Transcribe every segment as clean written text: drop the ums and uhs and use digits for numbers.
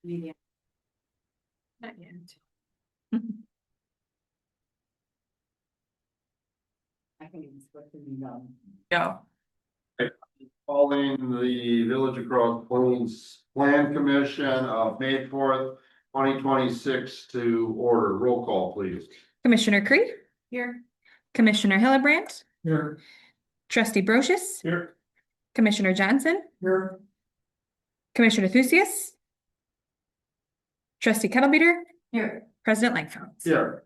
Media. Not yet. I think it's what to be done. Yeah. Calling the Village of Cross Plains Plan Commission of May 4th, 2026 to order. Roll call, please. Commissioner Cree, Here. Commissioner Hillebrand, Here. Trustee Brochus, Here. Commissioner Johnson, Here. Commissioner Thusius, Trustee Kettlebeater, Here. President Langford. Here.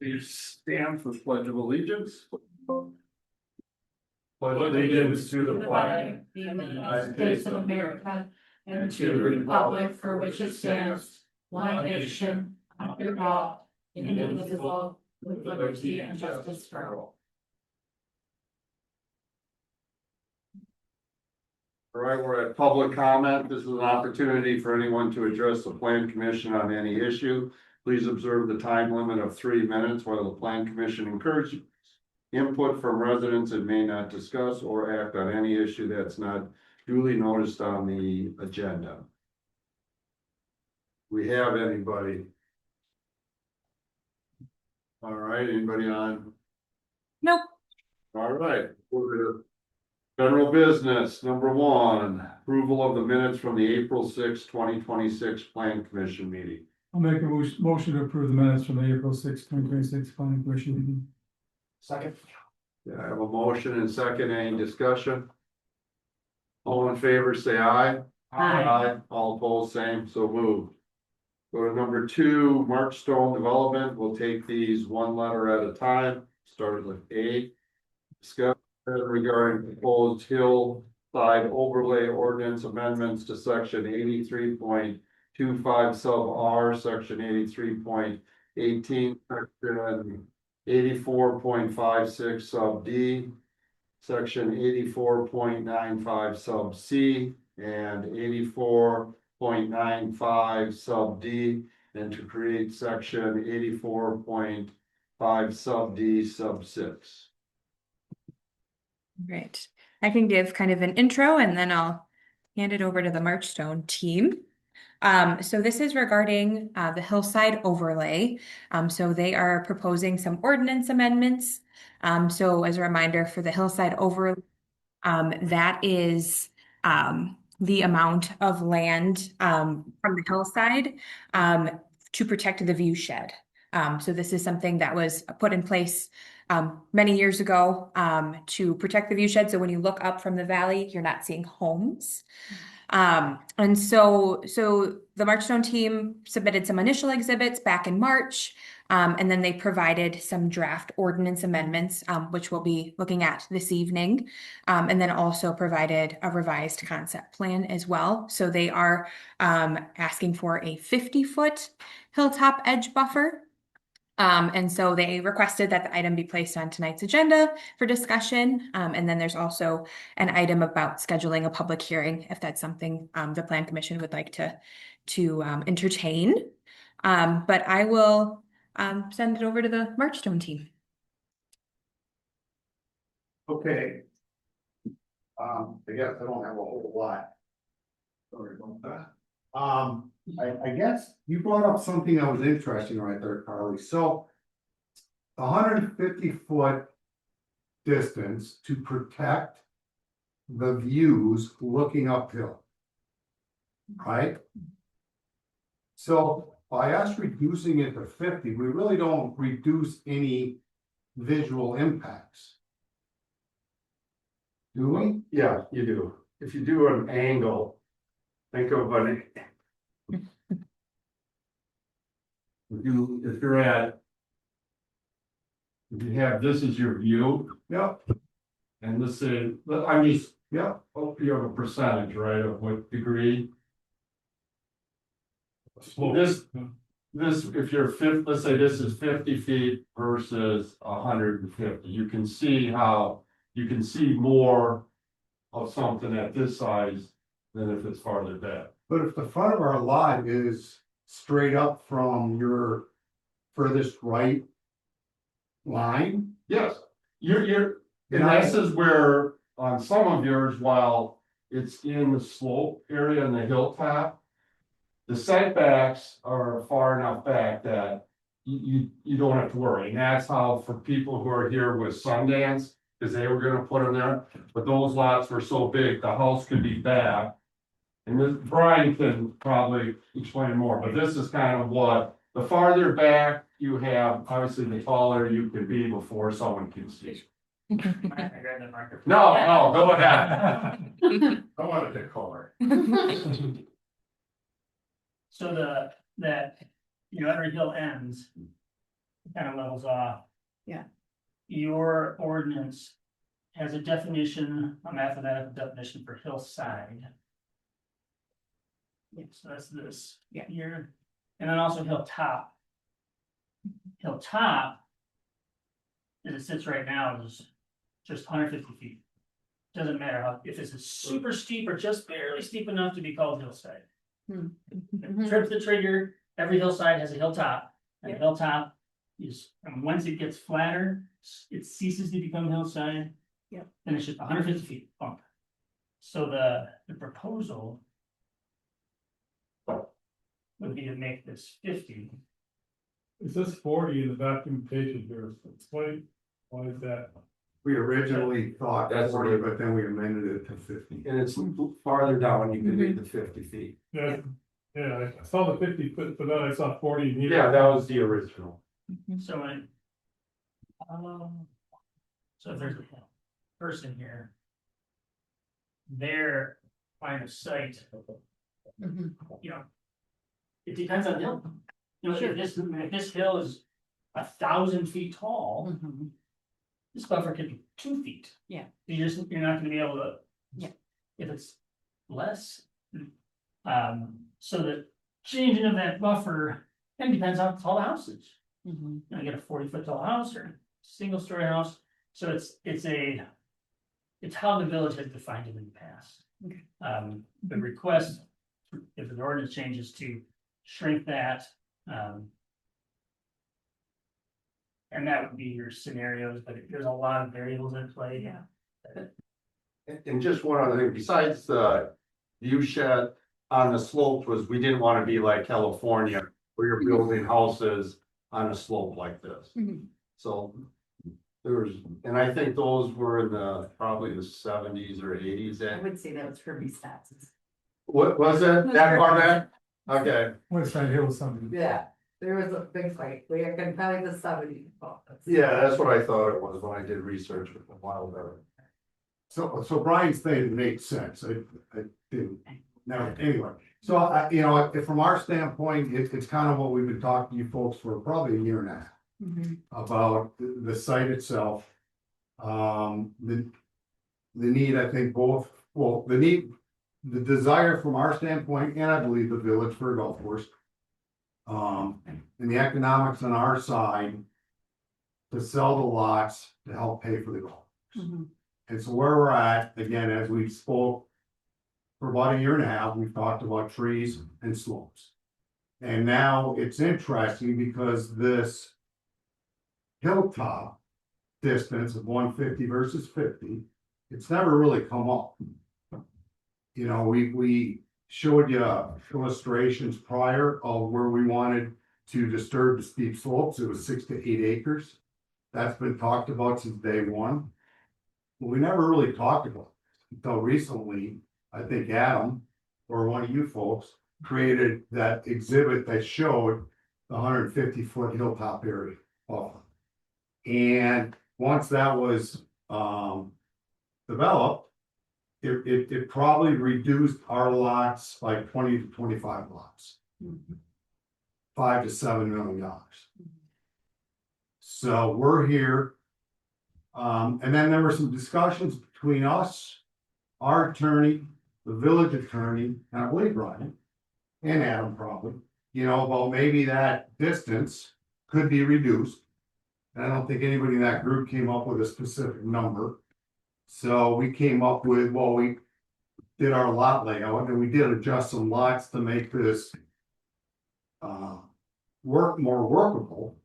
Please stand for the Pledge of Allegiance. Pledge allegiance to the flag of the United States of America and to the republic for which it stands, one nation, under God, indivisible, with liberty and justice for all. All right, we're at public comment. This is an opportunity for anyone to address the Plan Commission on any issue. Please observe the time limit of 3 minutes while the Plan Commission encourages input from residents and may not discuss or act on any issue that's not duly noticed on the agenda. We have anybody? All right, anybody on? Nope. All right, we're to general business. Number 1, approval of the minutes from the April 6, 2026 Plan Commission meeting. I'll make a motion to approve the minutes from the April 6, 2026 planning commission meeting. Second. Yeah, I have a motion and second. Any discussion? All in favor, say aye. Aye. All opposed, same, so moved. Go to number 2, Markstone Development. We'll take these one letter at a time, starting with A. Discussion regarding proposed hillside overlay ordinance amendments to section 83.25 sub R, section 83.18, section 84.56 sub D, section 84.95 sub C, and 84.95 sub D, and to create section 84.5 sub D sub 6. Right. I can give kind of an intro and then I'll hand it over to the Marchstone team. So this is regarding the hillside overlay. So they are proposing some ordinance amendments. So as a reminder for the hillside overlay, that is the amount of land from the hillside to protect the view shed. So this is something that was put in place many years ago to protect the view shed. So when you look up from the valley, you're not seeing homes. And so the Marchstone team submitted some initial exhibits back in March, and then they provided some draft ordinance amendments, which we'll be looking at this evening, and then also provided a revised concept plan as well. So they are asking for a 50-foot hilltop edge buffer. And so they requested that the item be placed on tonight's agenda for discussion. And then there's also an item about scheduling a public hearing if that's something the Plan Commission would like to entertain. But I will send it over to the Marchstone team. Okay. I guess I don't have a whole lot. Sorry about that. I guess you brought up something that was interesting right there, Carly. So 150-foot distance to protect the views looking uphill. Right? So by us reducing it to 50, we really don't reduce any visual impacts. Do we? Yeah, you do. If you do an angle, think of an. If you have this as your view. Yep. And this is, I'm just, yeah, hope you have a percentage, right, of what degree. This, if you're let's say this is 50 feet versus 150, you can see how you can see more of something at this size than if it's farther back. But if the front of our lot is straight up from your furthest right line? Yes, you're, and this is where on some of yours, while it's in the slope area and the hilltop, The setbacks are far enough back that you don't have to worry, and that's how for people who are here with Sundance, because they were gonna put them there, but those lots were so big, the house could be back. And this, Brian can probably explain more, but this is kind of what, the farther back you have, obviously the taller you can be before someone can see. I grabbed the marker. No, go ahead. I wanted to color. So that, every hill ends. Kind of levels off. Yeah. Your ordinance has a definition, a mathematical definition for hillside. Yeah. So that's this. Yeah. Here, and then also hilltop. Hilltop. As it sits right now is just 150 feet. Doesn't matter if it's a super steep or just barely steep enough to be called hillside. Trip the trigger, every hillside has a hilltop, and a hilltop is, and once it gets flatter, it ceases to become hillside. Yep. And it's just 150 feet bump. So the proposal would be to make this 50. It says 40 in the documentation here, why is that? We originally thought That's 40, right. but then we amended it to 50. And it's farther down, you can read the 50 feet. Yeah, yeah, I saw the 50 foot, but then I saw 40 here. Yeah, that was the original. So when. So if there's a person here. Their line of sight, it depends on the hill. If this hill is 1,000 feet tall, this buffer could be 2 feet. Yeah. You're not gonna be able to. Yeah. If it's less. So the changing of that buffer, and depends on how tall the house is. I get a 40-foot tall house or a single story house, so it's how the village has defined it in the past. Okay. The request, if the ordinance changes to shrink that, and that would be your scenarios, but there's a lot of variables in play. Yeah. And just one other thing, besides the view shed on the slopes was, we didn't want to be like California, where you're building houses on a slope like this. So there was, and I think those were in probably the 70s or 80s. I would say that was for restats. What was it? That far back? Okay, West Side Hill something. Yeah, there was a big fight, we can probably the 70s. yeah, that's what I thought it was when I did research a while ago. So Brian's thing makes sense. I didn't. Now, anyway, so from our standpoint, it's kind of what we've been talking to you folks for probably a year and a half. About the site itself. The need, I think the desire from our standpoint, and I believe the village for a golf course. And the economics on our side. To sell the lots to help pay for the golf. And so where we're at, again, as we spoke. For about a year and a half, we've talked about trees and slopes. And now it's interesting because this. Hilltop distance of 150 versus 50, it's never really come up. We showed you illustrations prior of where we wanted to disturb the steep slopes. It was 6 to 8 acres. That's been talked about since day one. But we never really talked about it until recently. I think Adam, or one of you folks, created that exhibit that showed the 150-foot hilltop area. And once that was developed, it probably reduced our lots by 20 to 25 lots. $5 to $7 million. So we're here. And then there were some discussions between us, our attorney, the village attorney, and I believe Brian, and Adam probably, about maybe that distance could be reduced. And I don't think anybody in that group came up with a specific number. So we came up with, we did our lot layout and we did adjust some lots to make this more workable.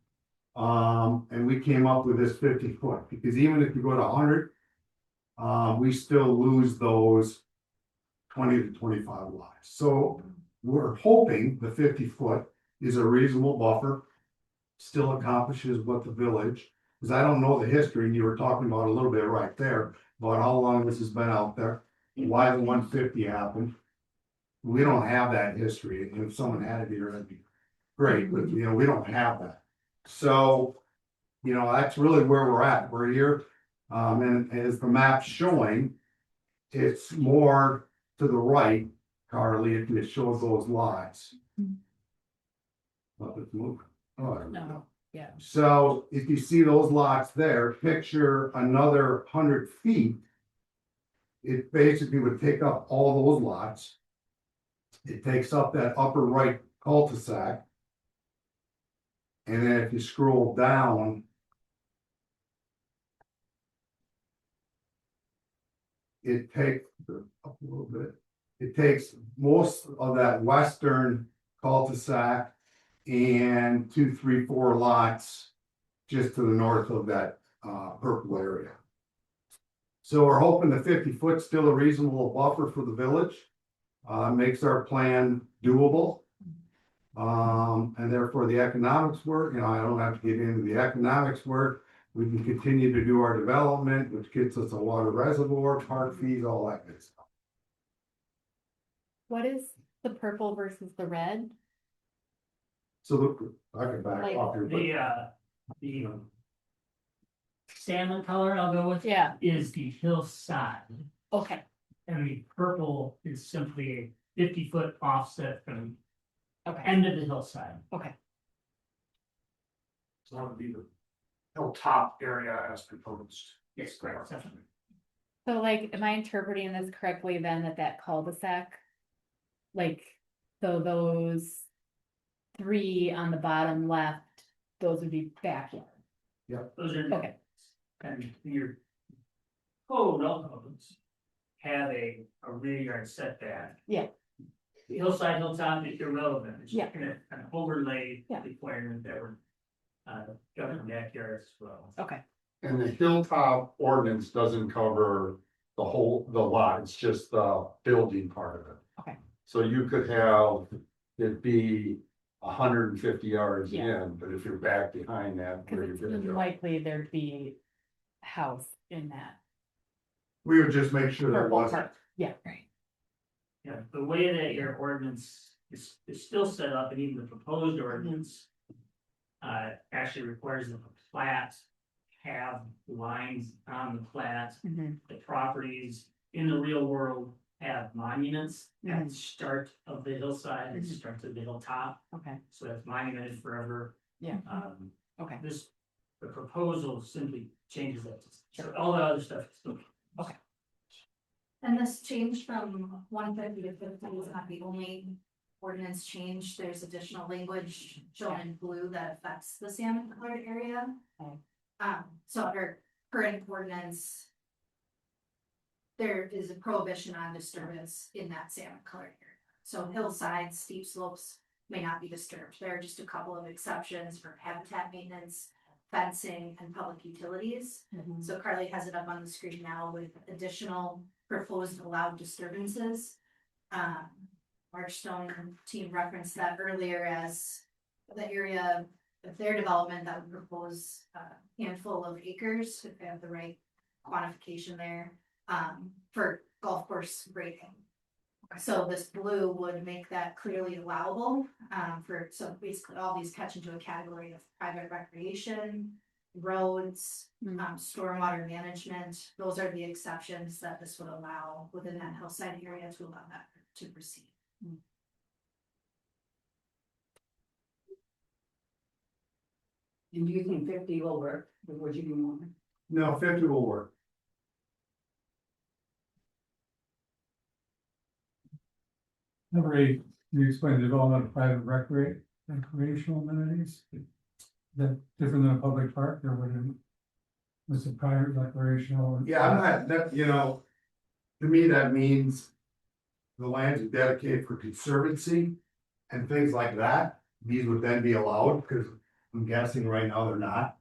And we came up with this 50-foot, because even if you go to 100, we still lose those 20 to 25 lots. So we're hoping the 50-foot is a reasonable buffer. Still accomplishes what the village, because I don't know the history, and you were talking about a little bit right there, about how long this has been out there, why the 150 happened. We don't have that history, and if someone had it here, that'd be great, but you know, we don't have that. So, you know, that's really where we're at. We're here, and as the map's showing, it's more to the right, Carly, it shows those lots. But it's moving. Oh, there we go. No, yeah. So if you see those lots there, picture another 100 feet. It basically would take up all those lots. It takes up that upper right cul-de-sac. And then if you scroll down. It takes up a little bit. It takes most of that western cul-de-sac and 2, 3, 4 lots just to the north of that purple area. So we're hoping the 50-foot still a reasonable buffer for the village. Makes our plan doable. And therefore the economics work, you know, I don't have to get into the economics work. We can continue to do our development, which gets us a water reservoir, park fees, all that good stuff. What is the purple versus the red? So look, I can back Like off here, but The salmon color I'll go with Yeah, is the hillside. okay, And the purple is simply a 50-foot offset from okay, end of the hillside. okay. So that would be the hilltop area as proposed. Yes, correct, definitely. So like, am I interpreting this correctly then that cul-de-sac? Like, so those 3 on the bottom left, those would be backyard, Those are. okay, And your code codes have a rear yard setback. Yeah. The hillside, hilltop is irrelevant, it's Yeah. just an overlay Yeah. requirement that we're governing backyards as well. okay, And the hilltop ordinance doesn't cover the lot, it's just the building part of it. Okay. So you could have it be 150 yards Yeah. in, but if you're back behind that, cause where you're it's gonna go. unlikely there'd be a house in that. we would just make sure there purple wasn't. part. Yeah, right, Yeah, the way that your ordinance is still set up, and even the proposed ordinance. Actually requires that the plat have lines on the plat. Mhm. The properties in the real world have monuments at the start of the hillside and start of the hilltop, okay, so that's monumented forever. Yeah. okay, The proposal simply changes that, so all the other stuff is still. And this change from 150 to 50 is not the only ordinance change. There's additional language shown in blue that affects the salmon colored area. Okay. So under current ordinance, there is a prohibition on disturbance in that salmon colored area. So hillsides, steep slopes may not be disturbed. There are just a couple of exceptions for habitat maintenance, fencing, and public utilities. Mhm. So Carly has it up on the screen now with additional proposed allowed disturbances. Marchstone team referenced that earlier as the area of their development that would propose a handful of acres, if they have the right quantification there, for golf course grading. So this blue would make that clearly allowable, so basically all these catch into a category of private recreation, roads, stormwater management. Those are the exceptions that this would allow within that hillside area to allow that to proceed. And do you think 50 will work, or would you be more? No, 50 will work. Number 8, you explain the development of private recreational amenities. Is that different than a public park, or would it? Was it private recreational? Yeah, I'm not, that, you know, to me, that means the lands are dedicated for conservancy and things like that. These would then be allowed, because I'm guessing right now they're not.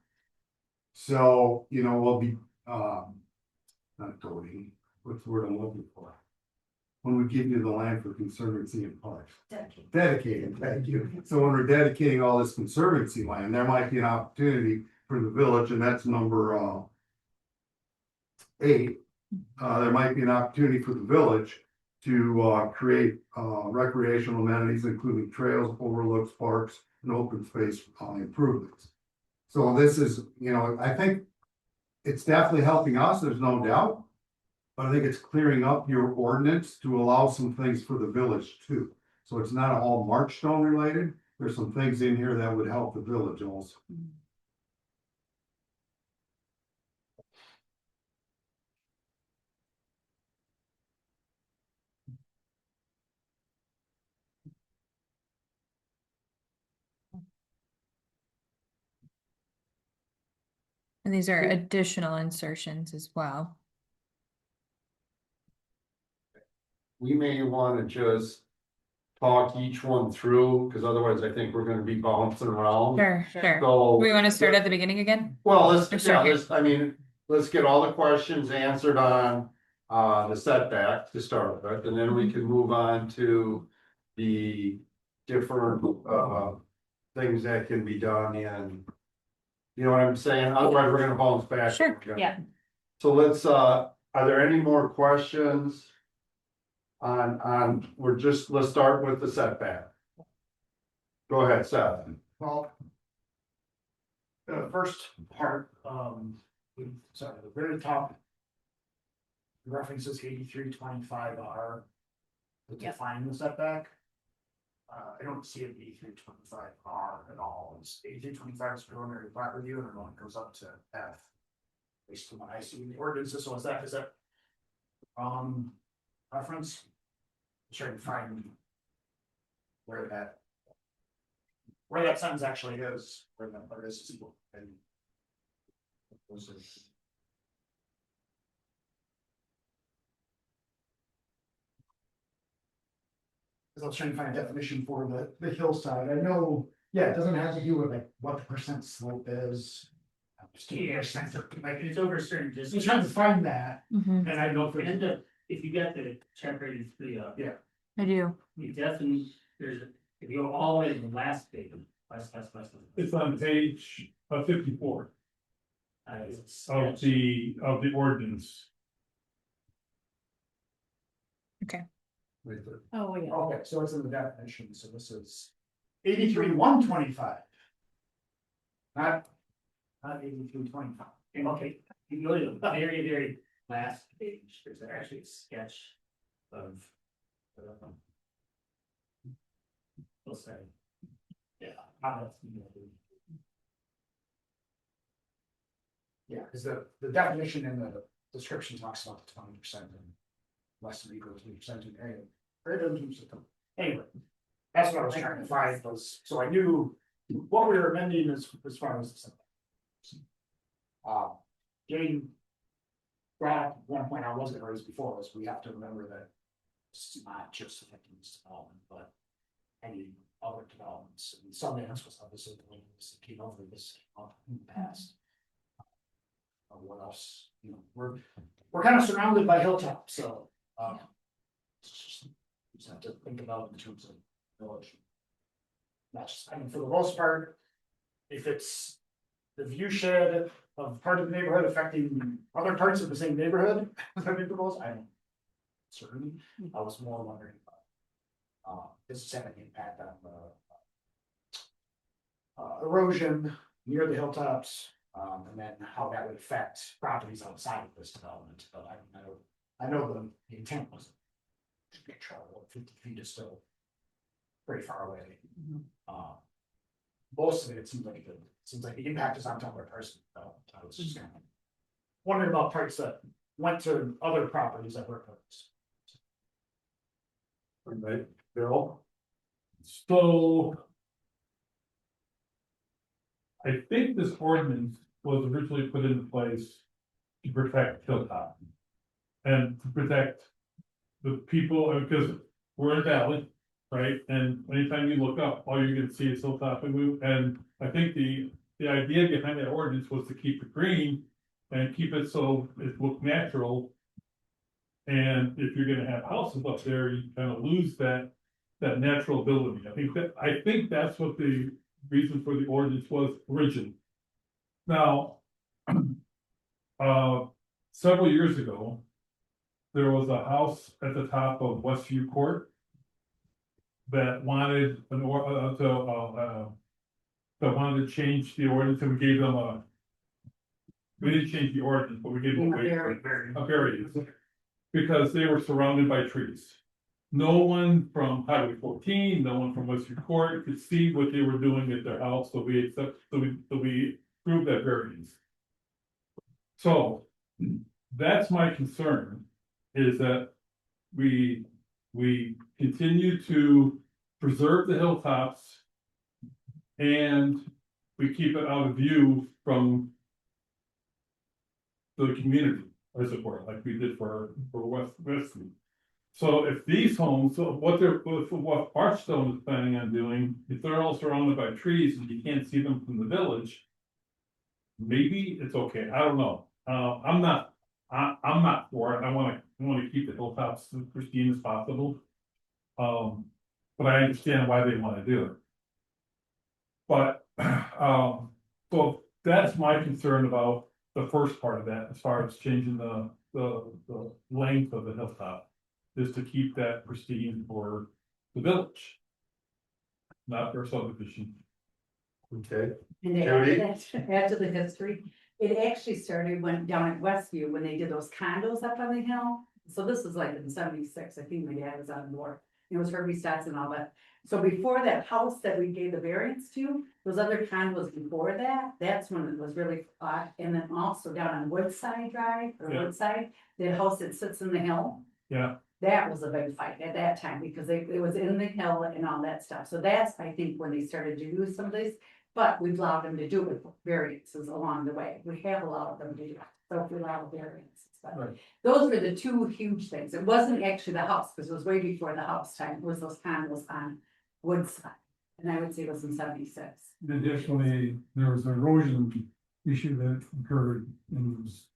So, you know, we'll be, not voting, what's the word I'm looking for? when we give you the land for conservancy and parks? Dedicated. Dedicated, thank you. So when we're dedicating all this conservancy land, there might be an opportunity for the village, and that's number 8. There might be an opportunity for the village to create recreational amenities, including trails, overlooks, parks, and open space improvements. So this is, you know, I think it's definitely helping us, there's no doubt. But I think it's clearing up your ordinance to allow some things for the village too. So it's not all Marchstone related. There's some things in here that would help the village also. And these are additional insertions as well. We may wanna just talk each one through, because otherwise I think we're gonna be bouncing around. Sure. So. We want to start at the beginning again? Well, Or let's, start yeah, here? I mean, let's get all the questions answered on, the setback to start with, and then we can move on to the different, things that can be done in, you know what I'm saying? Otherwise, we're gonna bounce back. Sure, yeah. So let's, are there any more questions? Let's start with the setback. Go ahead, Seth. Well. The first part, sorry, the very top. References 8325R. To define the setback. I don't see an 8325R at all. It's 8325 is preliminary plat review, and then it goes up to F. Based on what I see in the ordinances, so is that, reference? Trying to find. Where that sentence actually is, where is, and. Was it? Cause I was trying to find a definition for the hillside, I know, yeah, it doesn't have to do with like what the percent slope is. I'm just getting a sense of, like, It's over a certain I'm distance. trying to find that, Mhm. and I know for. And if you get the check rated three up. Yeah. I do. You definitely, if you go all the way to the last page, last. It's on page 54 It's of the ordinance. Oh, yeah. Okay, so it's in the definition, so this is 83,125. Not 83,25. Okay, you go to the very, very last page, there's actually a sketch of. We'll say. Yeah. How that's. Yeah, because the definition in the description talks about the 20% and less than or equal to 20% in area. Anyway, that's what I was trying to find was, so I knew what we were amending as far as the setback. Getting. Brought up one point I wasn't raised before is we have to remember that it's not just affecting this development, but any other developments. And Sundance was obviously the one that came over this in the past. What else, you know, we're kind of surrounded by hilltops, so it's just, you just have to think about in terms of village. Not just, I mean, for the most part, if it's the view shed of part of the neighborhood affecting other parts of the same neighborhood, that we propose, I don't. Certainly, I was more wondering about. This is having an impact on the. Erosion near the hilltops, and then how that would affect properties outside of this development, but I know the intent was. To make sure 50 feet is still. Pretty far away. Most of it seems like the impact is on top of a person, I was just kind of. Wondering about parts that went to other properties that were purchased. Right, Bill? So. I think this ordinance was originally put into place to protect hilltop. And to protect the people, because we're in a valley, right? And anytime you look up, all you're gonna see is hilltop and I think the idea behind that ordinance was to keep it green and keep it so it looked natural. And if you're gonna have houses up there, you kind of lose that natural ability. I think that's what the reason for the ordinance was originally. Now, several years ago, there was a house at the top of Westview Court that wanted that wanted to change the ordinance, and we gave them we didn't change the ordinance, but we gave them a variance, because they were surrounded by trees. No one from Highway 14, no one from Westview Court could see what they were doing at their house, so we approved that variance. So, that's my concern, is that we continue to preserve the hilltops, and we keep it out of view from the community, as it were, like we did for Westview. So if these homes, so what Archstone is planning on doing, if they're all surrounded by trees and you can't see them from the village, maybe it's okay, I don't know. I'm not for it, I wanna keep the hilltops as pristine as possible. But I understand why they wanna do it. But, so that's my concern about the first part of that, as far as changing the length of the hilltop. Is to keep that pristine for the village. Not for subdivision. Okay, And Jody? to add to the history, it actually went down at Westview when they did those condos up on the hill. So this was like in '76, I think my dad was on board. It was Herbie Stats and all that. So before that house that we gave the variance to, those other condos before that, that's when it was really hot. And then also down on Woodside Drive, or Yeah. Woodside, the house that sits in the hill. Yeah, That was a big fight at that time, because it was in the hill and all that stuff, so that's, I think, when they started to do some of this. But we've allowed them to do it with variances along the way, we have allowed them to do that, so if we allow variances, but. Right. Those were the two huge things, it wasn't actually the house, because it was way before the house time, it was those condos on Woodside. And I would say it was in '76. Additionally, there was an erosion issue that occurred, and it was.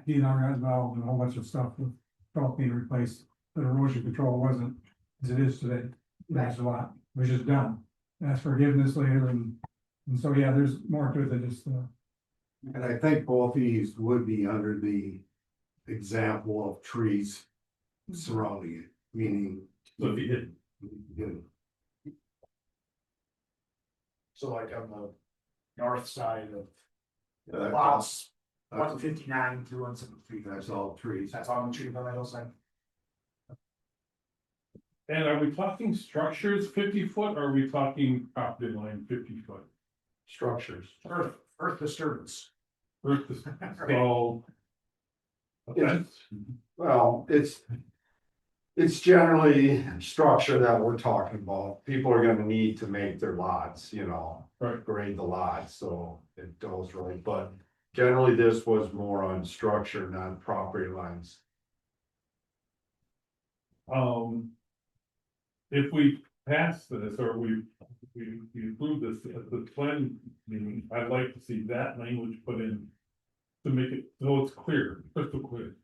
He and I got involved in a whole bunch of stuff with salt being replaced, but erosion control wasn't as it is today. There's a lot, which is done, ask forgiveness later, and so, yeah, there's more to it than just, And I think both of these would be under the example of trees surrounding it, meaning. so if you did, You know, So like on the north side of that's lots 159 through 173, that's all trees. that's on the tree on the hillside. and are we talking structures 50 foot, or are we talking property line 50 foot? structures. Earth disturbance. Earth is- So. Yeah. Well, it's generally structure that we're talking about. People are gonna need to make their lots, Right. grade the lots, so it goes right, but generally this was more on structure, not property lines. If we pass this, or we approve this at the plan meeting, I'd like to see that language put in. To make it, so it's clear, crystal clear.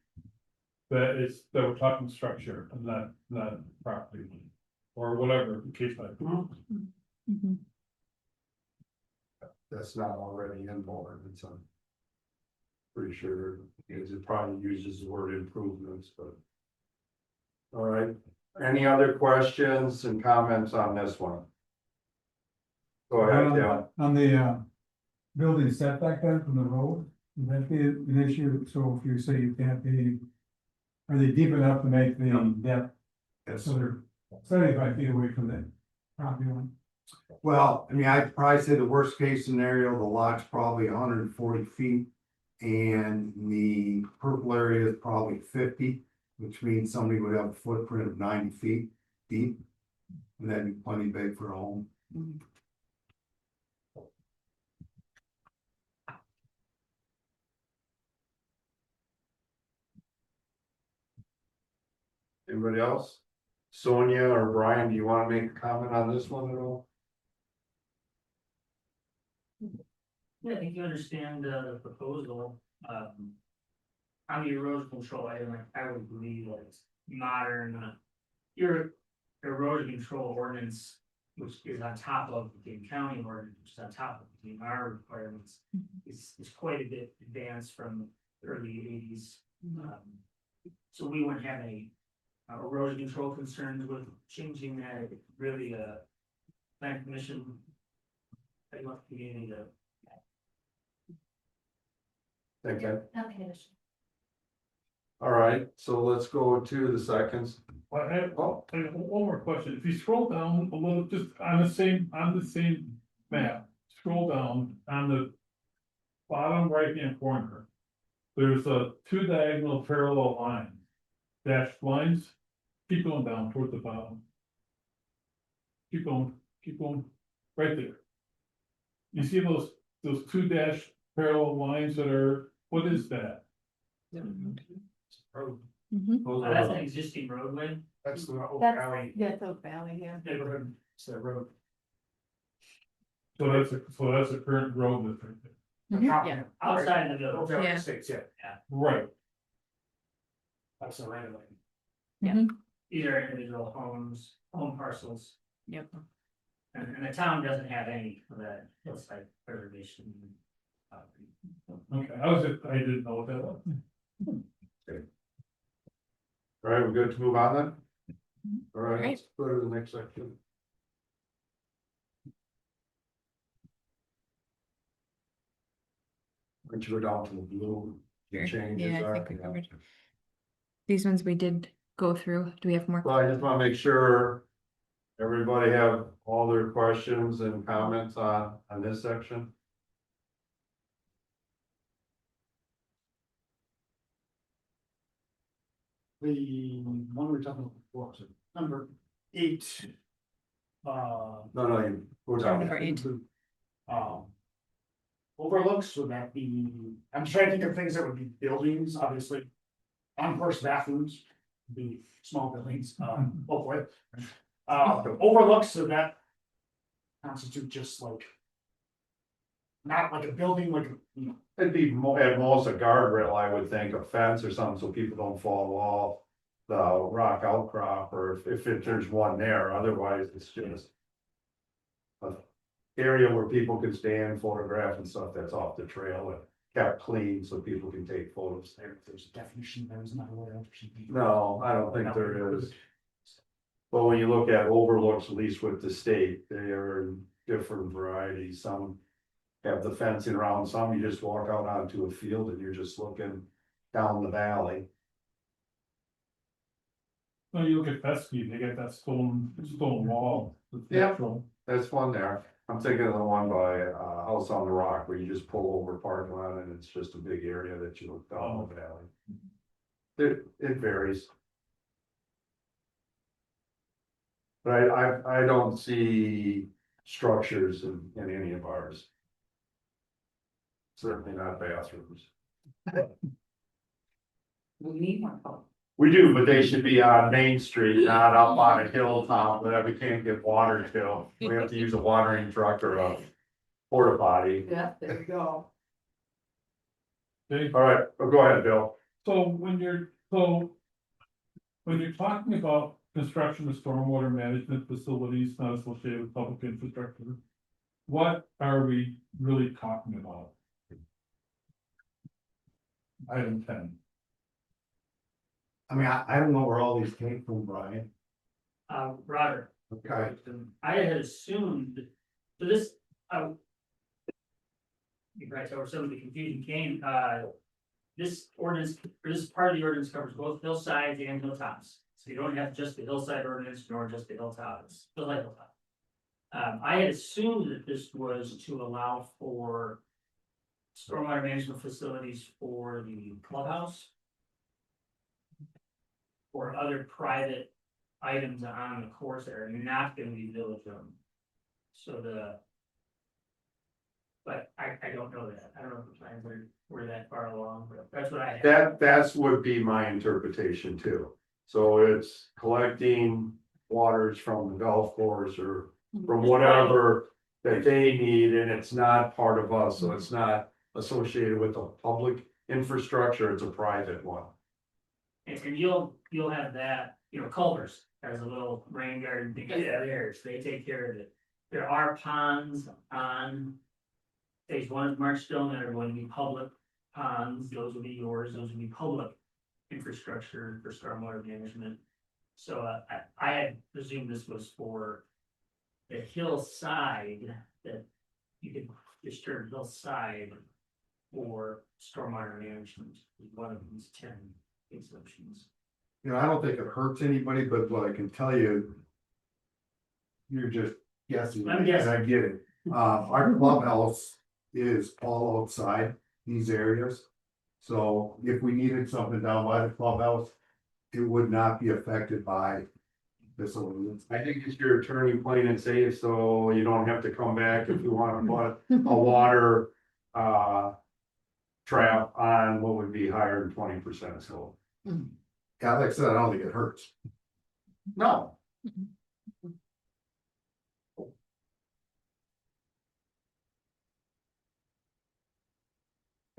That we're talking structure and not property line, or whatever the case might be. Mhm. That's not already in board, it's on. Pretty sure, because it probably uses the word improvements, but. All right, any other questions and comments on this one? Go ahead, Dale. On the, building setback then from the road, would that be an issue? So if you say you can't be, are they deep enough to make the depth, Yes. so they're 75 feet away from the property line? Well, I mean, I'd probably say the worst case scenario, the lot's probably 140 feet. And the purple area is probably 50, which means somebody would have a footprint of 90 feet deep. And that'd be plenty big for a home. Anybody else? Sonia or Brian, do you want to make a comment on this one at all? Yeah, I think you understand the proposal, On the erosion control, I would believe like modern, your erosion control ordinance, which is on top of the King County ordinance, which is on top of the DNR requirements, is quite a bit advanced from the early eighties. So we wouldn't have any erosion control concerns with changing that, really, land commission. I want the community to. Thank you. Okay. All right, so let's go to the seconds. Well, I have one more question. If you scroll down a little, just on the same map, scroll down on the bottom right-hand corner. There's two diagonal parallel lines, dashed lines. Keep going down toward the bottom. Keep going, right there. You see those two dashed parallel lines that are, what is that? Road. Those That's are- an existing roadway, That's the Oak That's, Valley. that's Oak Valley, yeah. neighborhood, it's a road. So that's a current road that's right there. The top- Yeah. Outside of the Oak village. Valley Yeah. Estates, yeah, Right. that's the right of way. These are individual homes, home parcels, Yep. and the town doesn't have any of that, it's like preservation. Okay, I didn't know what that was. All right, we're good to move on then? All right, Great. let's go to the next section. Once you go down to the blue, the Sure. changes Yeah, I are. think we covered. These ones we did go through. Do we have more? Well, I just want to make sure everybody have all their questions and comments on this section. The one we were talking about before, was it number 8. No, you go down. Number 8. Um. Overlooks, would that be, I'm trying to think of things that would be buildings, obviously. On course bathrooms, would be small buildings, hopefully. Overlooks, so that. Constitute just like. Not like a building, like, It'd be at most a guardrail, I would think, a fence or something, so people don't fall off the rock outcrop, or if there's one there, otherwise it's just. A area where people can stand, photograph and stuff that's off the trail and kept clean so people can take photos. there's a definition, there's not aware of. No, I don't think there is. But when you look at overlooks, at least with the state, they are in different varieties. Some have the fencing around, some you just walk out onto a field and you're just looking down the valley. No, you look at Fescue, they got that stone wall. It's Yeah. natural. That's one there. I'm thinking of the one by House on the Rock where you just pull over parking lot and it's just a big area that you look down the valley. It varies. But I don't see structures in any of ours. Certainly not bathrooms. We need one. Oh, We do, but they should be on Main Street, not up on a hilltop that we can't get water to. We have to use a watering truck or a porta potty. yeah, there you go. Okay, All right, go ahead, Bill. so when you're talking about construction of stormwater management facilities not associated with public infrastructure, what are we really talking about? Item 10. I mean, I don't know where all these came from, Brian. Roger. Okay. I had assumed, so this, right, so some of the confusion came, this ordinance, or this part of the ordinance covers both hillsides and hilltops. So you don't have just the hillside ordinance nor just the hilltops, the light hilltop. I had assumed that this was to allow for stormwater management facilities for the clubhouse. Or other private items on the course that are not gonna be village owned. So but I don't know that, I don't know if the plans were that far along, but that's what I had. That's would be my interpretation too. So it's collecting waters from the golf course or from whatever that they need, and it's not part of us, so it's not associated with the public infrastructure, it's a private one. And you'll have that, Culver's has a little rain garden because theirs, they take care of it. There are ponds on phase one of Marchstone that are going to be public ponds, those will be yours, those will be public infrastructure for stormwater management. So I had presumed this was for the hillside, that you could disturb hillside for stormwater management, is one of these 10 exemptions. I don't think it hurts anybody, but what I can tell you. You're just guessing, I'm and guessing. I get it. Our clubhouse is all outside these areas. So if we needed something down by the clubhouse, it would not be affected by this ordinance. I think it's your attorney plain and safe, so you don't have to come back if you want to put a water, trap on what would be higher than 20%, so. Yeah, like I said, I don't think it hurts. No.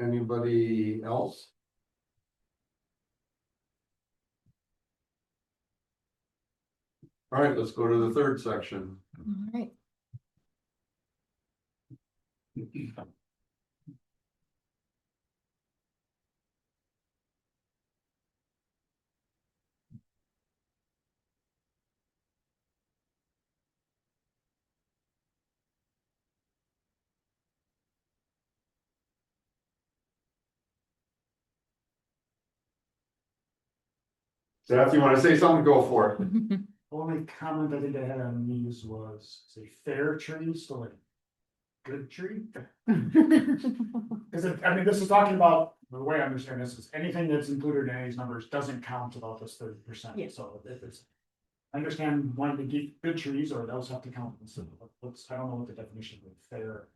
Anybody else? All right, let's go to the third section. All right. Seth, you want to say something? Go for it. Only comment I think I had on these was, say, fair tree, so like. Good tree? Cause this is talking about, the way I understand this is anything that's included in these numbers doesn't count about this 30%, Yeah. so if it's. I understand wanting to keep good trees, or those have to count, so I don't know what the definition of fair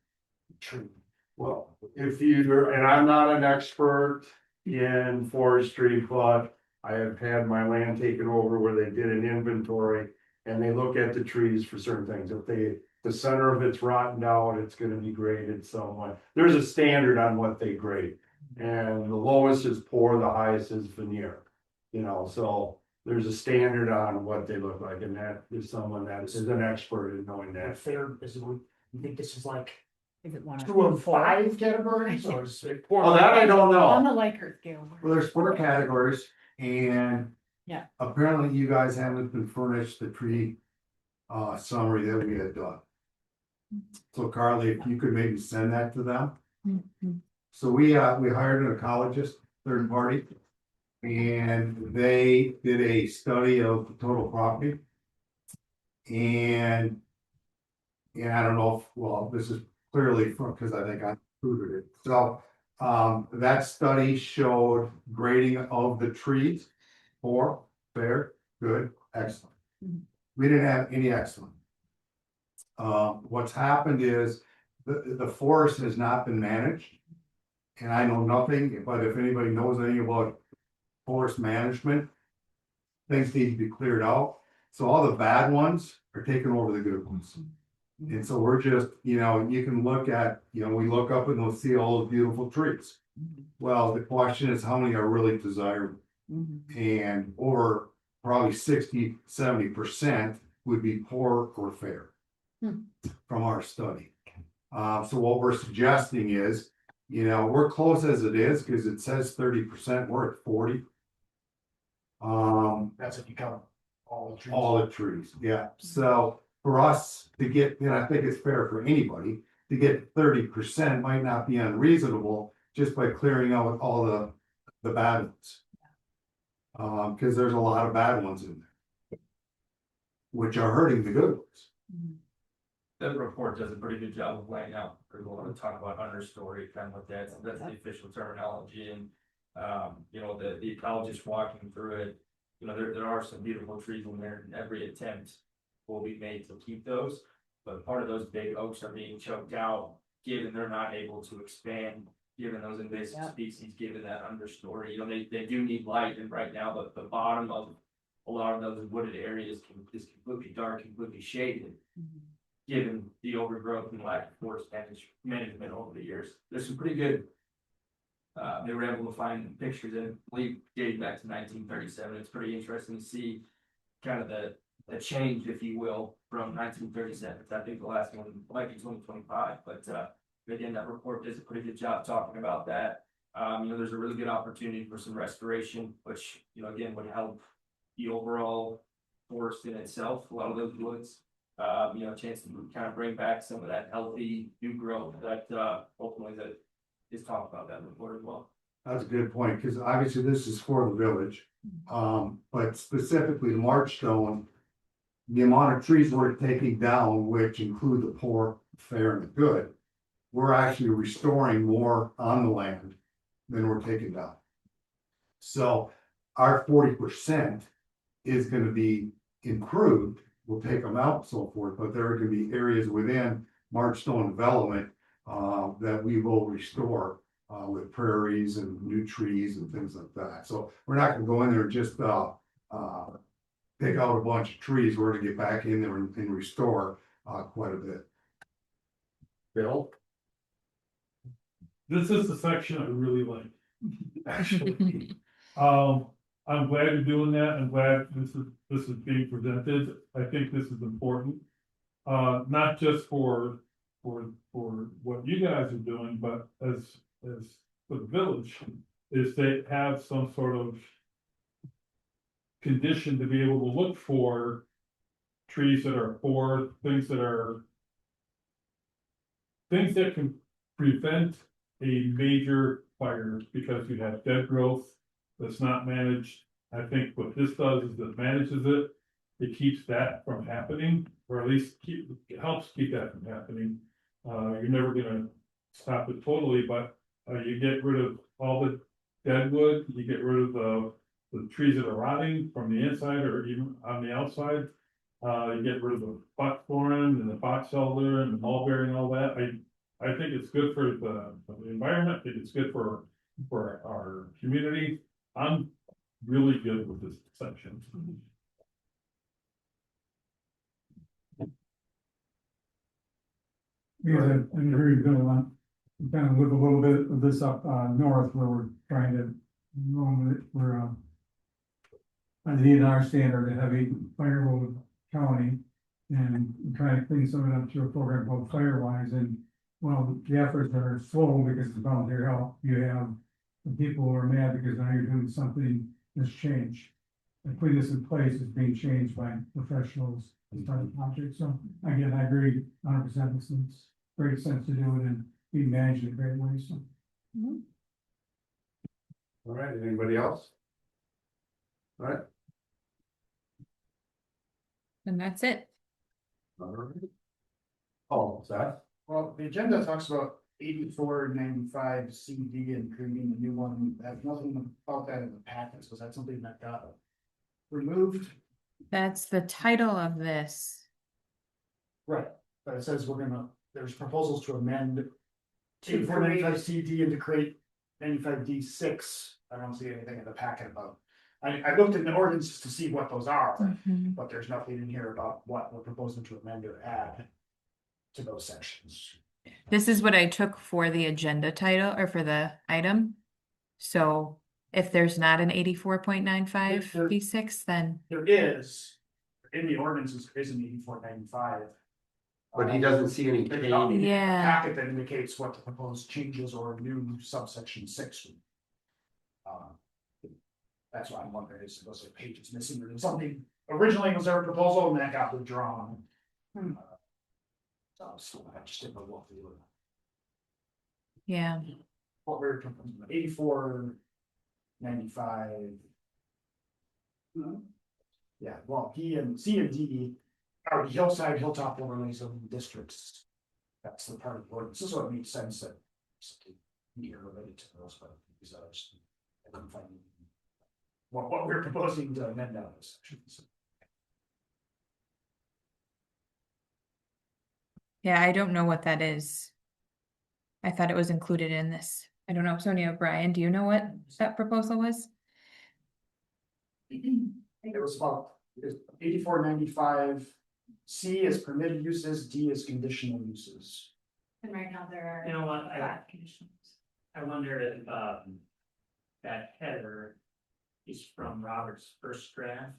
tree. Well, if you're, and I'm not an expert in forestry, but I have had my land taken over where they did an inventory. And they look at the trees for certain things. If the center of it's rotten out, it's gonna be graded somewhat. There's a standard on what they grade. And the lowest is poor, the highest is veneer. So there's a standard on what they look like, and that is someone that is an expert in knowing And that. fair is, you think this is like Is it one 2 of 5 categories, or is it? Oh, that I don't On know. the Likert scale. Well, there's 4 categories and. Yeah. Apparently you guys haven't been furnished the tree summary that we had done. So Carly, if you could maybe send that to them. So we hired an ecologist, third party. And they did a study of the total property. And I don't know if, well, this is clearly from, because I think I included it. So that study showed grading of the trees. 4, fair, good, excellent. We didn't have any excellent. What's happened is the forest has not been managed. And I know nothing, but if anybody knows anything about forest management, things need to be cleared out. So all the bad ones are taking over the good ones. And so we're just, you can look at, we look up and we'll see all those beautiful trees. Well, the question is how many are really desirable? And over probably 60-70% would be poor or fair. From our study. So what we're suggesting is, we're close as it is, because it says 30%, we're at 40. That's if you count all the trees. All the trees, yeah. So for us to get, and I think it's fair for anybody, to get 30% might not be unreasonable just by clearing out all the bad ones. Because there's a lot of bad ones in there. Which are hurting the good ones. That report does a pretty good job of laying out, we're going to talk about understory, kind of what that's the official terminology, and the ecologist walking through it, there are some beautiful trees in there, and every attempt will be made to keep those, but part of those big oaks are being choked out, given they're not able to expand, given those invasive species, given that understory, they do need light, and right now, the bottom of a lot of those wooded areas is completely dark, completely shaded. Given the overgrowth and lack of forest management over the years, there's some pretty good They were able to find pictures and I believe dating back to 1937. It's pretty interesting to see kind of the change, if you will, from 1937. I think the last one might be 2025, but again, that report does a pretty good job talking about that. There's a really good opportunity for some restoration, which, again, would help the overall forest in itself, a lot of those woods. A chance to kind of bring back some of that healthy new growth that ultimately that is talked about that report as well. That's a good point, because obviously this is for the village. But specifically the Marchstone, the amount of trees we're taking down, which include the poor, fair, and the good, we're actually restoring more on the land than we're taking down. So our 40% is gonna be improved. We'll take them out and so forth, but there are gonna be areas within Marchstone development that we will restore with prairies and new trees and things like that. So we're not gonna go in there and just pick out a bunch of trees. We're gonna get back in there and restore quite a bit. Bill? This is the section I really like, actually. I'm glad you're doing that. I'm glad this is being presented. I think this is important. Not just for what you guys are doing, but as for the village, is they have some sort of condition to be able to look for trees that are poor, things that can prevent a major fire because you have dead growth that's not managed. I think what this does is it manages it. It keeps that from happening, or at least it helps keep that from happening. You're never gonna stop it totally, but you get rid of all the dead wood, you get rid of the trees that are rotting from the inside or even on the outside. You get rid of the buckthorn and the box elder and the mulberry and all that. I think it's good for the environment. I think it's good for our community. I'm really good with this section. Because I agree with Bill on, kind of live a little bit of this up north where we're trying to, we're on the DNR standard, a heavy firewood county. And trying to clean some of it up through a program called Firewise, and well, the efforts are slow because it's volunteer help. You have the people who are mad because now you're doing something that's changed. And putting this in place is being changed by professionals as part of the project. So again, I agree 100%. This makes great sense to do it and be managed in a great way. So. All right, anybody else? All right. And that's it. All right. Oh, Seth? Well, the agenda talks about 8495 CD and creating a new one. I have nothing about that in the packets. Was that something that got removed? That's the title of this. Right, but it says there's proposals to amend 8495 CD and to create 95D6. I don't see anything in the packet about. I looked in the ordinances to see what those are, but there's nothing in here about what we're proposing to amend or add to those sections. This is what I took for the agenda title or for the item. So if there's not an 84.95 V6, then There is, in the ordinances, there is an 8495. But he doesn't see any There's nothing in the Yeah. packet that indicates what the proposed changes or new subsection 6 would. That's why I'm wondering, was there pages missing or something? Originally was there a proposal and that got withdrawn. So I just didn't know what we were. yeah. What we're 8495. Yeah, well, C and D are the hillside, hilltop overlays of districts. That's the part of the ordinance. This is what makes sense that. Here related to those, but because I couldn't find what we're proposing to amend out those sections. Yeah, I don't know what that is. I thought it was included in this. I don't know, Sonia, Brian, do you know what that proposal was? I think it was about 8495. C is permitted uses, D is conditional uses. And right now there are. You know what, five conditions. I wonder if, that header is from Robert's first draft,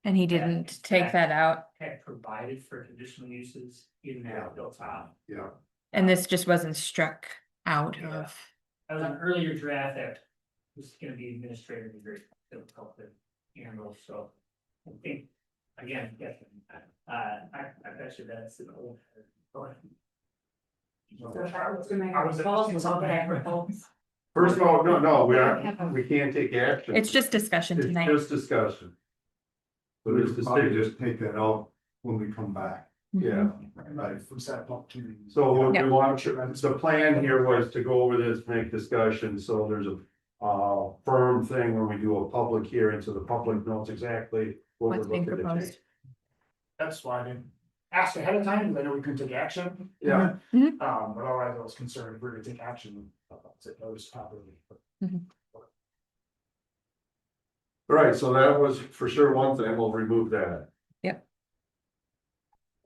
And he didn't take that out, had provided for conditional uses in that hilltop. Yeah, and this just wasn't struck out Yeah. of. That was an earlier draft that was gonna be administratively very difficult to handle, so I think, again, guessing, I bet you that's an old. So if I was to make I a was proposal, thinking what would I something. propose? First of all, no, we can't take action. It's just discussion It's tonight. just discussion. So we this should probably decision, just take that out when we come back. yeah. Right, if we set up opportunities. So what Yeah. we want to, the plan here was to go over this, make discussion, so there's a. Firm thing when we do a public hearing, so the public knows exactly what we're What's being looking to proposed. change. That's why I didn't ask ahead of time, because I know we couldn't take action. Yeah. Mhm. But otherwise I was concerned if we were gonna take action, to notice properly. Right, so that was for sure one thing, we'll remove that. Yep.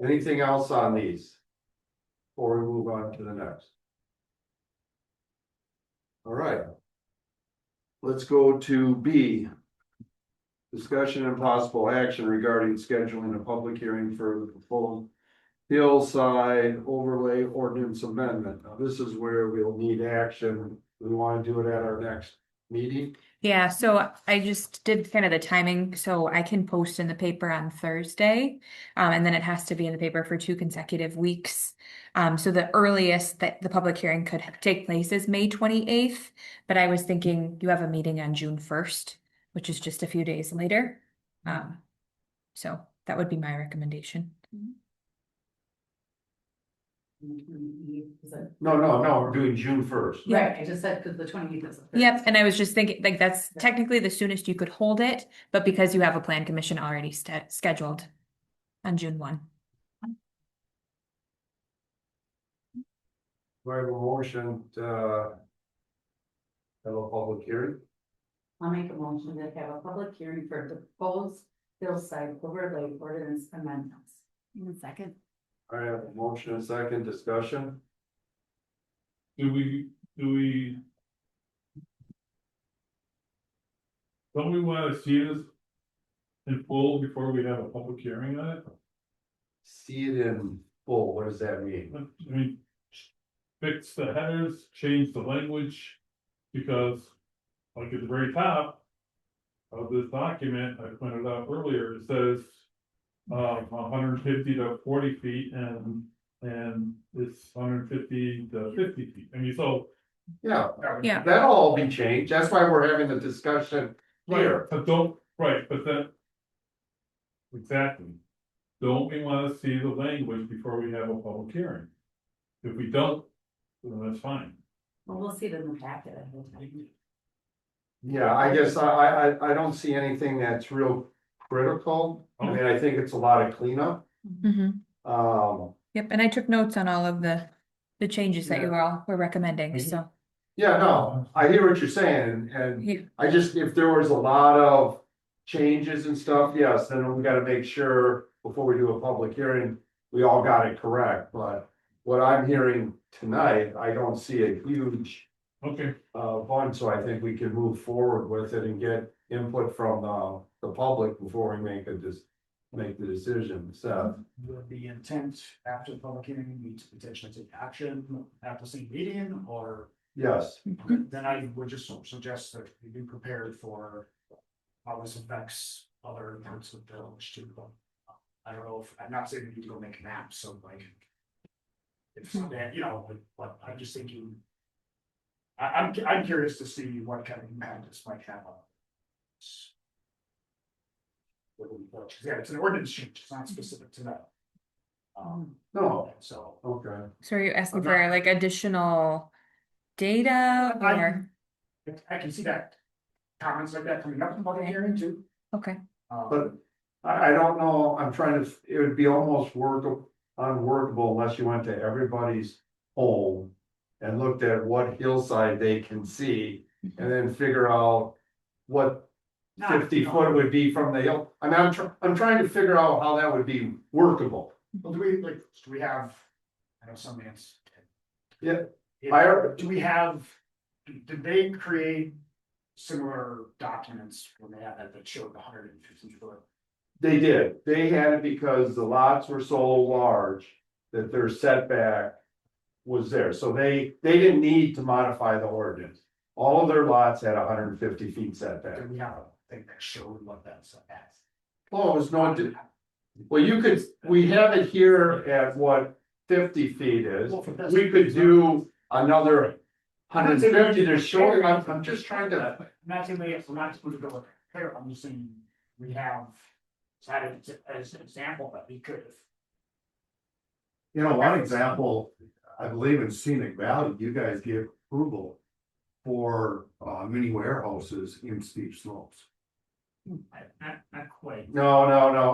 Anything else on these? Before we move on to the next. All right. Let's go to B. Discussion and possible action regarding scheduling a public hearing for the proposed hillside overlay ordinance amendment. Now, this is where we'll need action. We want to do it at our next meeting. Yeah, so I just did kind of the timing, so I can post in the paper on Thursday. And then it has to be in the paper for 2 consecutive weeks. So the earliest that the public hearing could take place is May 28th, but I was thinking you have a meeting on June 1st, which is just a few days later. So that would be my recommendation. Is it- No, we're doing June 1st. Yeah. Right, I just said, because the 28th is. Yep, and I was just thinking, like, that's technically the soonest you could hold it, but because you have a plan commission already scheduled on June 1. Do I have a motion to have a public hearing? I'll make a motion to have a public hearing for proposed hillside overlay ordinance amendments. Second. I have a motion and second discussion. Do we? Don't we wanna see this in full before we have a public hearing on it? See it in full, what does that mean? I mean, fix the headers, change the language, because like at the very top of this document, I pointed out earlier, it says 150 to 40 feet and it's 150 to 50 feet. I mean, so. Yeah, Yeah. that'll all be changed, that's why we're having the discussion here. But don't, right, but then. Exactly. Don't we wanna see the language before we have a public hearing? If we don't, then that's fine. Well, we'll see it in the packet at the time. Yeah, I guess I don't see anything that's real critical, I mean, I think it's a lot of cleanup. Yep, and I took notes on all of the changes that you all were recommending, so. Yeah, no, I hear what you're saying, and Yeah. I just, if there was a lot of changes and stuff, yes, then we gotta make sure before we do a public hearing, we all got it correct, but what I'm hearing tonight, I don't see a huge Okay, bunch, so I think we can move forward with it and get input from the public before we make the decision, so. Would the intent after the public hearing be to potentially take action at the same meeting, or Yes, then I would just suggest that we be prepared for how this affects other parts of the village too. I don't know if, I'm not saying we need to go make maps, so like. If that, but I'm just thinking. I'm curious to see what kind of impact this might have on. Yeah, it's an ordinance change, it's not specific to that. no, So. okay, So are you asking for like additional data or? I can see that comments like that coming up in the public hearing too. Okay, but I don't know, I'm trying to, it would be almost unworkable unless you went to everybody's home. And looked at what hillside they can see, and then figure out what 50 foot would be from the hill. I mean, I'm trying to figure out how that would be workable. Well, do we have, I know some ants. Yeah. Do we have, did they create similar documents when they had that showed 150 foot? They did, they had it because the lots were so large that their setback was there, so they didn't need to modify the ordinance. All of their lots had 150 feet setback. Do we have a thing that showed what that setback? Oh, it was no, well, we have it here at what 50 feet is. Well, for this- We could do another 150 to show you, I'm just trying to. I'm not saying we're not supposed to go here, I'm just saying we have. As an example that we could have. You know, one example, I believe in Scenic Valley, you guys give approval for mini warehouses in steep slopes. Not quite. No.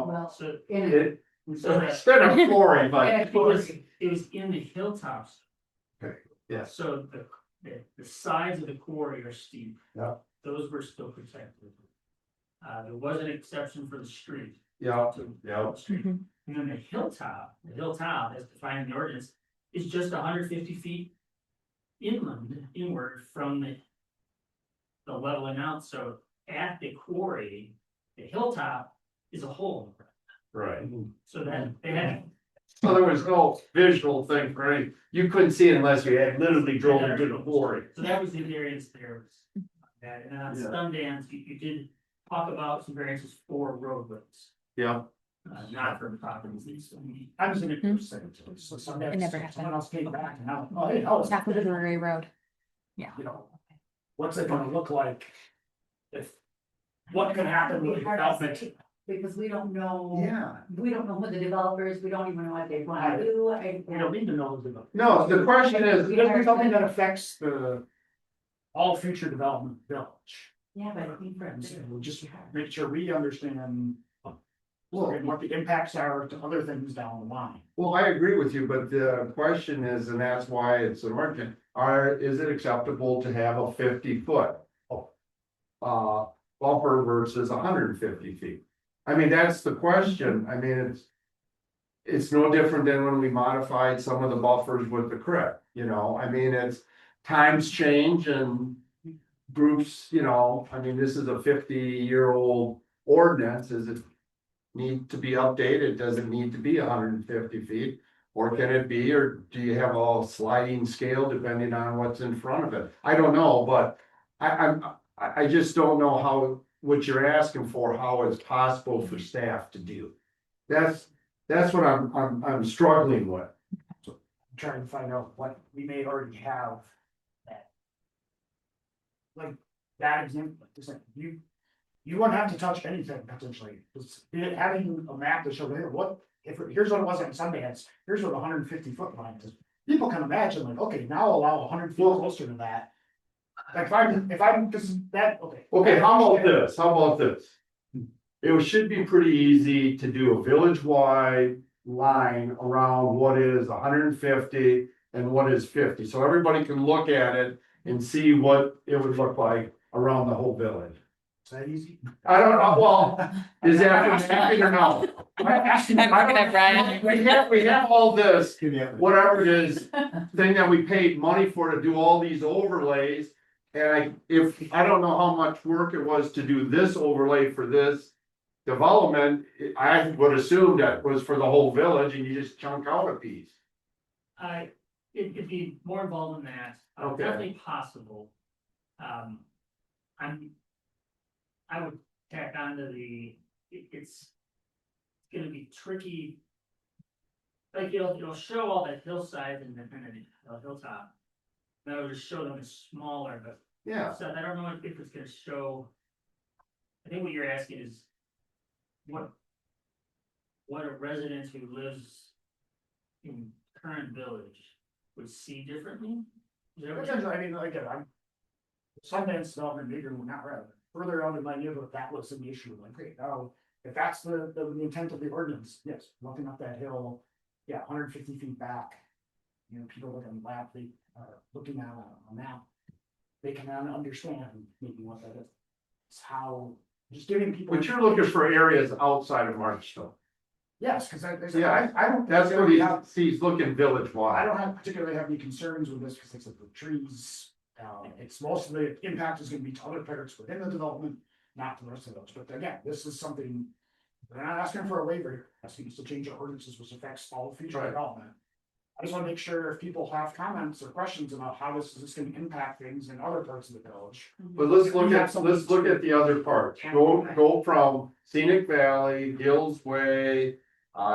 Well, So, in it, It, so instead of flooring, but it was in the hilltops. Okay, yeah. So the sides of the quarry are steep. Yeah. Those were still protected. There was an exception for the street. Yeah, to- yeah. the street. And then the hilltop, as defined in the ordinance, is just 150 feet inward from the leveling out, so at the quarry, the hilltop is a hole. Right. So that they had. So there was no visual thing for any, you couldn't see it unless you had literally drove into the quarry. So that was the variance there. And then on Yeah. Sundance, you did talk about some variances for roadways, Yeah. not for properties. I'm just gonna say, so someone It never happened. someone else came back and now, oh, hey, oh, Back with the Brewery Road. you know. What's it gonna look like? If, what can happen with development? because we don't know. Yeah. We don't know who the developers, we don't even know what they wanna do. We don't need to know the. No, the question is, It's gonna be something that affects the. All future development of the village. Yeah, but I think for. And so we'll just make sure we understand. What the impacts are to other things down the line. well, I agree with you, but the question is, and that's why it's an argument, is it acceptable to have a 50-foot? Buffer versus 150 feet? I mean, that's the question, I mean, it's no different than when we modified some of the buffers with the CRIP, you know, I mean, it's. Times change and groups, you know, I mean, this is a 50-year-old ordinance, is it? Need to be updated, does it need to be 150 feet? Or can it be, or do you have a sliding scale depending on what's in front of it? I don't know, but I just don't know how, what you're asking for, how it's possible for staff to do. That's what I'm struggling with. I'm trying to find out what we may already have. That. Like that example, like just like you wouldn't have to touch anything potentially, because having a map to show here, what, here's what it was at Sundance, here's what the 150 foot line is. People can imagine like, okay, now allow 100 feet closer to that. Like if I'm, because that, okay. Okay, how about this? It should be pretty easy to do a village-wide line around what is 150 and what is 50, so everybody can look at it and see what it would look like around the whole village. Is that easy? I don't know, well, is that happening or no? I'm looking at Brian. We have all this, Yeah. whatever it is, thing that we paid money for to do all these overlays. And I don't know how much work it was to do this overlay for this development, I would assume that was for the whole village and you just chunk out a piece. It'd be more involved in that, Okay. definitely possible. I would tack on to it's gonna be tricky. Like it'll show all that hillside and the hilltop. And I would just show them as smaller, but Yeah, so I don't know if it's gonna show. I think what you're asking is what a resident who lives in current village would see differently? Is that what you're- I mean, again, I'm. Sundance development bigger, not rather, further out in my neighborhood, that was an issue, like, great, now, if that's the intent of the ordinance, yes, walking up that hill. Yeah, 150 feet back. You know, people looking at map, they are looking at a map. They can understand maybe what that is. It's how, just giving people. but you're looking for areas outside of Marchstone. Yes, because Yeah, I don't. That's what particularly have- he's looking village I wide. don't have particularly have any concerns with this because it's the trees. It's most of the impact is gonna be to other parts within the development, not to the rest of those. But again, this is something. They're not asking for a waiver, asking us to change our ordinances, which affects all future Right. development. I just wanna make sure if people have comments or questions about how this is gonna impact things in other parts of the village. But let's look at the other parts. Go from Scenic Valley, Hills Way,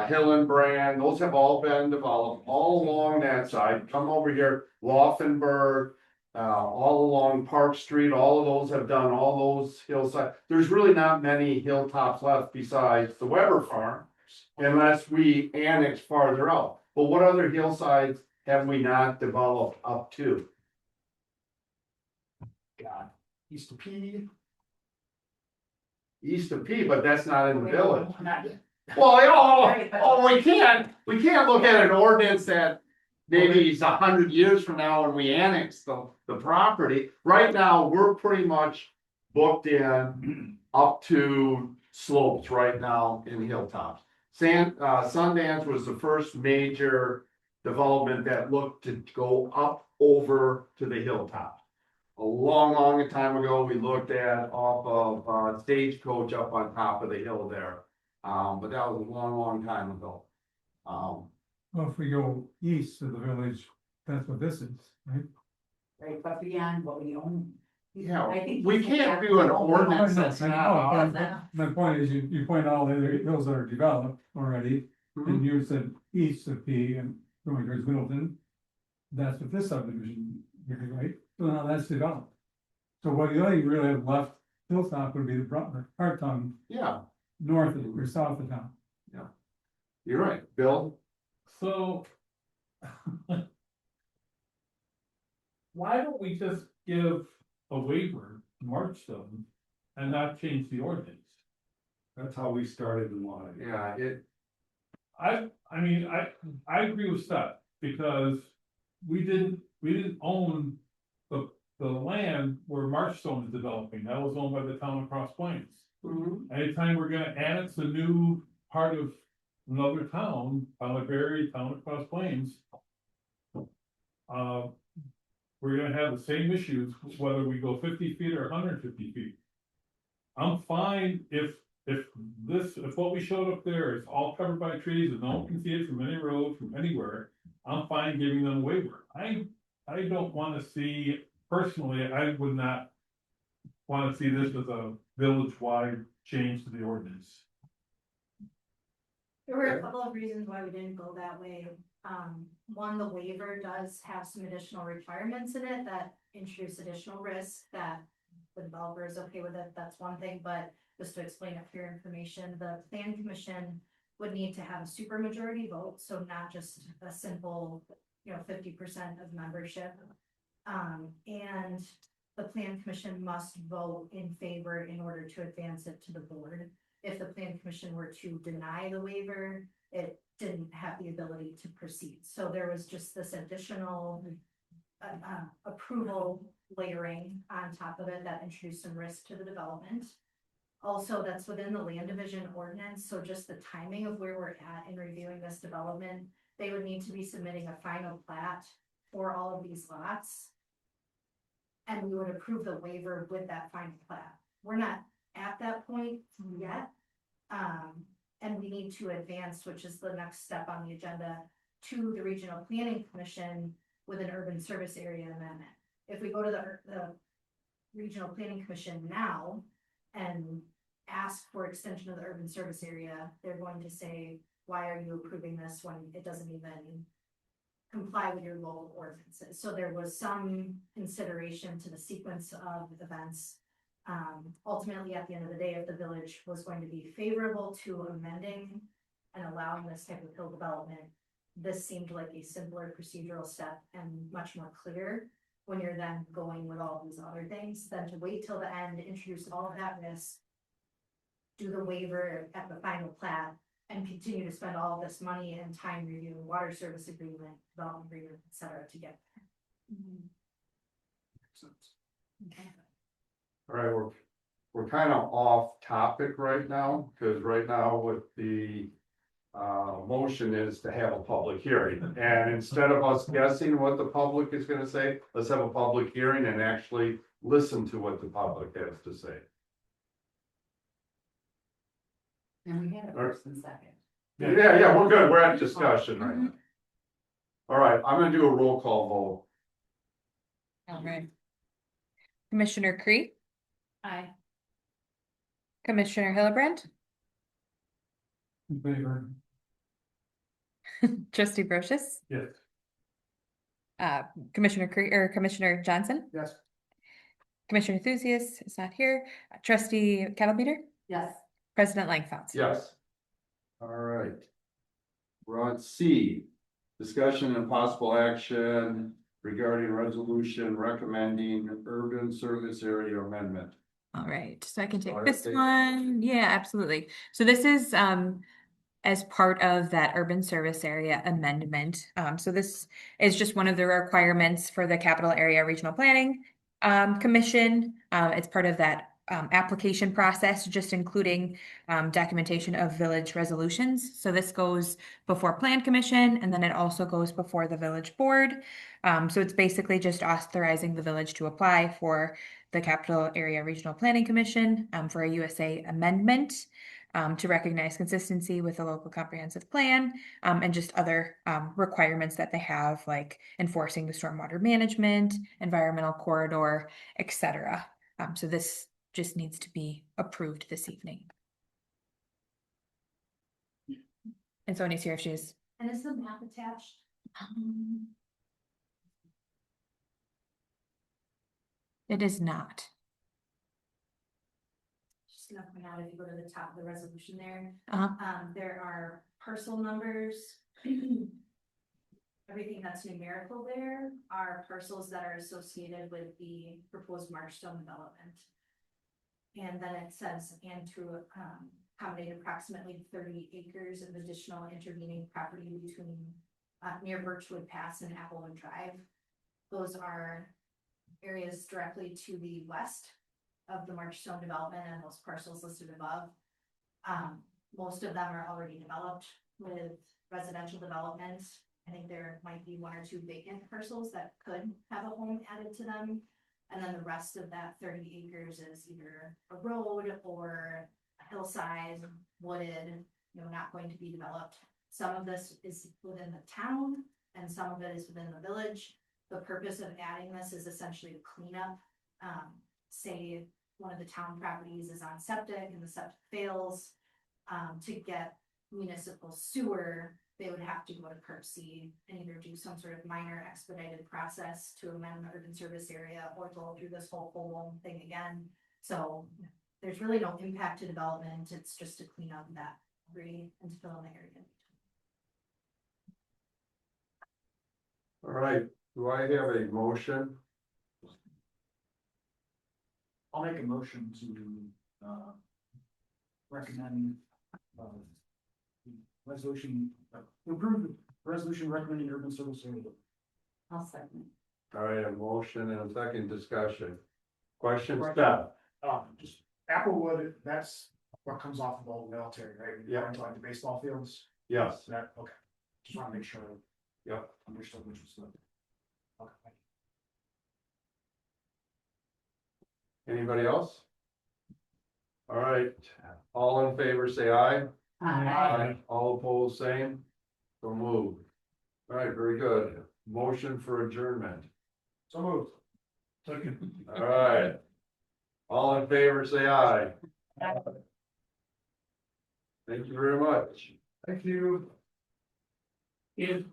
Hill and Brand, those have all been developed all along that side. Come over here, Laufenberg, all along Park Street, all of those have done all those hillside. There's really not many hilltops left besides the Weber farm, unless we annex farther out. But what other hillsides have we not developed up to? God, East of P. East of P, but that's not in the village. Not yet. Well, we can't look at an ordinance that maybe it's 100 years from now when we annex the property. Right now, we're pretty much booked in up to slopes right now in hilltops. Sundance was the first major development that looked to go up over to the hilltop. A long time ago, we looked at off of Stagecoach up on top of the hill there. But that was a long time ago. Well, if we go east of the village, that's what this is, right? Right, but beyond what we own. Yeah, I think we can't do an ordinance that's I not. know, but my point is, you point out all the other hills that are developed already, and you said east of P and going towards Middleton. That's what this subdivision, is, right? So now that's developed. So what you only really have left, hilltop would be the part on Yeah, north of or south of town. you're right, Bill. So. Why don't we just give a waiver to Marchstone and not change the ordinance? That's how we started in line. Yeah, I mean, I agree with Seth, because we didn't own the land where Marchstone is developing, that was owned by the town of Cross Plains. Anytime we're gonna annex a new part of another town, town of Berry, town of Cross Plains. We're gonna have the same issues, whether we go 50 feet or 150 feet. I'm fine if what we showed up there is all covered by trees and no one can see it from any road, from anywhere. I'm fine giving them a waiver. I don't wanna see, personally, I would not wanna see this as a village-wide change to the ordinance. There were a couple of reasons why we didn't go that way. One, the waiver does have some additional requirements in it that introduce additional risk that the developer is okay with it, that's one thing, but just to explain it for your information, the plan commission would need to have a supermajority vote, so not just a simple, 50% of membership. And the plan commission must vote in favor in order to advance it to the board. If the plan commission were to deny the waiver, it didn't have the ability to proceed. So there was just this additional approval layering on top of it that introduced some risk to the development. Also, that's within the land division ordinance, so just the timing of where we're at in reviewing this development, they would need to be submitting a final plat for all of these lots. And we would approve the waiver with that final plat. We're not at that point yet. And we need to advance, which is the next step on the agenda, to the Regional Planning Commission with an urban service area amendment. If we go to the Regional Planning Commission now and ask for extension of the urban service area, they're going to say, why are you approving this when it doesn't even comply with your local ordinances? So there was some consideration to the sequence of events. Ultimately, at the end of the day, if the village was going to be favorable to amending and allowing this type of hill development, this seemed like a simpler procedural step and much more clear when you're then going with all these other things, than to wait till the end, introduce all of that risk, do the waiver at the final plat, and continue to spend all of this money and time reviewing water service agreement, development agreement, et cetera, to get there. Okay. All right, we're kind of off topic right now, because right now with the motion is to have a public hearing, and instead of us guessing what the public is gonna say, let's have a public hearing and actually listen to what the public has to say. And we had a first and second. Yeah, we're good, we're at discussion right now. All right, I'm gonna do a roll call vote. All right. Commissioner Cree, Aye. Commissioner Hillebrand, In favor. Trustee Brochus, Yes. Commissioner Cree, or Commissioner Johnson, Yes. Commissioner Thusius is not here, Trustee Kettlemeter, Yes. President Langfeld. Yes. All right. We're on C, discussion and possible action regarding resolution recommending urban service area amendment. All right, so I can take All right, this thank- one. Yeah, absolutely. So this is as part of that urban service area amendment. So this is just one of the requirements for the Capital Area Regional Planning Commission. It's part of that application process, just including documentation of village resolutions. So this goes before Plan Commission, and then it also goes before the village board. So it's basically just authorizing the village to apply for the Capital Area Regional Planning Commission for a USA amendment to recognize consistency with the local comprehensive plan and just other requirements that they have, like enforcing the stormwater management, environmental corridor, etc. So this just needs to be approved this evening. And Sonia's here if she's. And is the map attached? It is not. Just gonna point out, if you go to the top of the resolution there, Uh-huh. there are parcel numbers. Everything that's numerical there are parcels that are associated with the proposed Marshstone development. And then it says, and to accommodate approximately 30 acres of additional intervening property between near Birchwood Pass and Applewood Drive. Those are areas directly to the west of the Marshstone development and those parcels listed above. Most of them are already developed with residential developments. I think there might be one or two vacant parcels that could have a home added to them. And then the rest of that 30 acres is either a road or a hillside, wooded, not going to be developed. Some of this is within the town and some of it is within the village. The purpose of adding this is essentially to clean up. Say one of the town properties is on septic and the septic fails, to get municipal sewer, they would have to go to Perp C and either do some sort of minor expedited process to amend the urban service area or go through this whole thing again. So there's really no impact to development. It's just to clean up that debris and to fill in the area. All right, do I have a motion? I'll make a motion to recommend resolution, improve the resolution recommending urban service area. I'll second. All right, a motion and a second discussion. Question, Right. Steph? Just Applewood, that's what comes off of Old Military, right? Yeah. Into like the baseball fields, Yes. that, okay, just wanna make sure. Yep. Understood which was the. Okay. Anybody else? All right, all in favor, say aye. All opposed, same. So moved. All right, very good. Motion for adjournment. So moved. Second. All right. All in favor, say aye. Thank you very much. Thank you. If